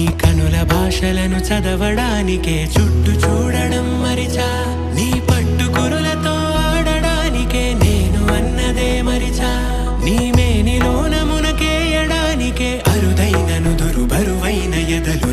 నీ కనుల భాషలను చదవడానికే చుట్టూ చూడడం మరిచా, నీ పట్టు కురులతో ఆడడానికే నేను అన్నదే మరిచా, నీ మేనిలోన మునకేయడానికే అరుదైన నుదురు బరువైన ఎదలు